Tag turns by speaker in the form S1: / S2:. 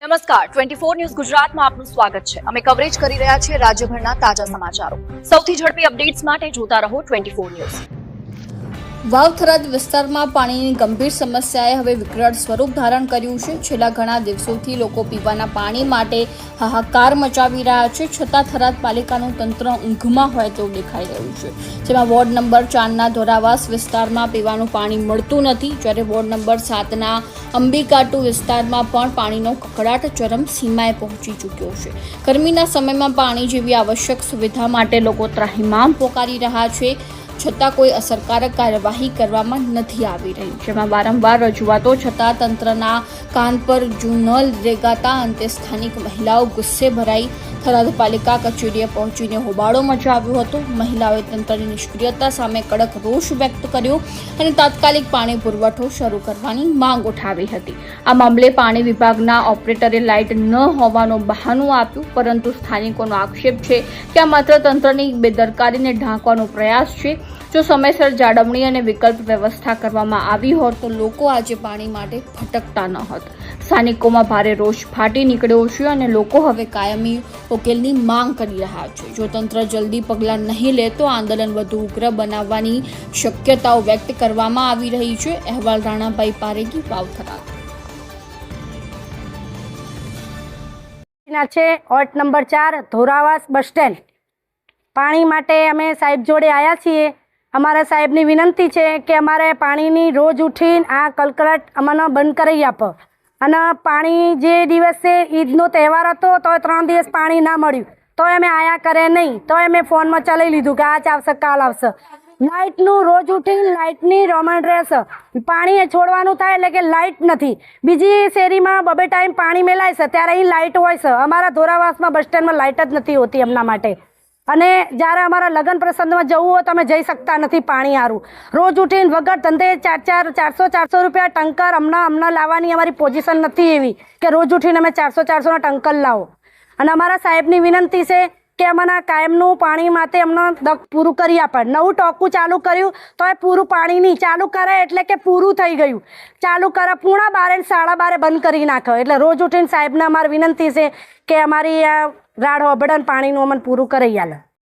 S1: નમસ્કાર 24 ન્યૂઝ ગુજરાતમાં આપનું સ્વાગત છે। અમે કવરેજ કરી રહ્યા છીએ રાજ્યભરના તાજા સમાચારો। સૌથી ઝડપી અપડેટ્સ માટે જોતા રહો 24 ન્યૂઝ।
S2: વાવ-થરાદ વિસ્તારમાં પાણીની ગંભીર સમસ્યાએ હવે વિકરાળ સ્વરૂપ ધારણ કર્યું છે। છેલ્લા ઘણા દિવસોથી લોકો પીવાના પાણી માટે હાહાકાર મચાવી રહ્યા છે, છતાં થરાદ પાલિકાનું તંત્ર ઊંઘમાં હોય તેવું દેખાઈ રહ્યું છે। જેમાં વોર્ડ નંબર 4ના ધોરાવાસ વિસ્તારમાં પીવાનું પાણી મળતું નથી, જ્યારે વોર્ડ નંબર 7ના અંબિકાટુ વિસ્તારમાં પણ પાણીનો કકળાટ ચરમ સીમાએ પહોંચી ચૂક્યો છે। ગરમીના સમયમાં પાણી જેવી આવશ્યક સુવિધા માટે લોકો ત્રાહિમામ પોકારી રહ્યા છે, છતાં કોઈ અસરકારક કાર્યવાહી કરવામાં નથી આવી રહી। જેમાં વારંવાર રજૂઆતો છતાં તંત્રના કાન પર જૂ ન રેગાતા અંતે સ્થાનિક મહિલાઓ ગુસ્સે ભરાઈ થરાદ પાલિકા કચેરીએ પહોંચીને હોબાળો મચાવ્યો હતો। મહિલાઓએ તંત્રની નિષ્ક્રિયતા સામે કડક રોષ વ્યક્ત કર્યો અને તાત્કાલિક પાણી પુરવઠો શરૂ કરવાની માંગ ઉઠાવી હતી। આ મામલે પાણી વિભાગના ઓપરેટરે લાઇટ ન હોવાનું બહાનું આપ્યું, પરંતુ સ્થાનિકોનો આક્ષેપ છે કે આ માત્ર તંત્રની બેદરકારીને ઢાંકવાનો પ્રયાસ છે। જો સમયસર જાળવણી અને વિકલ્પ વ્યવસ્થા કરવામાં આવી હોત તો લોકો આજે પાણી માટે ભટકતા ન હોત। સ્થાનિકોમાં ભારે રોષ ફાટી નીકળ્યો છે અને લોકો હવે કાયમી ઉકેલની માંગ કરી રહ્યા છે। જો તંત્ર જલ્દી પગલાં નહીં લે તો આંદોલન વધુ ઉગ્ર બનાવવાની શક્યતાઓ વ્યક્ત કરવામાં આવી રહી છે। અહેવાલ રાણાભાઈ પારેગી, વાવ-થરાદ।
S3: છે વોર્ડ નંબર 4 ધોરાવાસ બસ સ્ટેન્ડ। પાણી માટે અમે સાહેબ જોડે આવ્યા છીએ। અમારા સાહેબની વિનંતી છે કે અમારે પાણીની રોજ ઉઠીને આ કલકલાટ અમને બંધ કરી આપો। અને પાણી જે દિવસે ઈદનો તહેવાર હતો તો 3 દિવસ પાણી ના મળ્યું, તો અમે આયા કરે નહીં, તો અમે ફોનમાં ચલાવી લીધું કે આજ આવશે કાલ આવશે। લાઇટનું રોજ ઉઠીને લાઇટની રોમણ રહેશે, પાણી છોડવાનું થાય એટલે કે લાઇટ નથી। બીજી શેરીમાં 2 ટાઈમ પાણી મેલાય છે ત્યારે અહીં લાઇટ હોય છે, અમારા ધોરાવાસમાં બસ સ્ટેન્ડમાં લાઇટ જ નથી હોતી એમના માટે। અને જ્યારે અમારા લગ્ન પ્રસંગમાં જવું હોય તો અમે જઈ શકતા નથી પાણી હારું। રોજ ઉઠીને વગર ધંધે 400 રૂપિયા ટંકર અમને લાવવાની અમારી પોઝિશન નથી એવી કે રોજ ઉઠીને અમે 400 ટંકર લાવો। અને અમારા સાહેબની વિનંતી છે કે અમારા કાયમનું પાણી માટે અમને દક પૂરું કરી આપે। નવું ટોકું ચાલુ કર્યું તો એ પૂરું પાણી નહીં ચાલુ કરે એટલે કે પૂરું થઈ ગયું, ચાલુ કરે 12:30 ને 12:30 બંધ કરી નાખે। એટલે રોજ ઉઠીને સાહેબને અમારી વિનંતી છે કે અમારી આ રાડ હોબડન પાણીનું અમને પૂરું કરી આલે।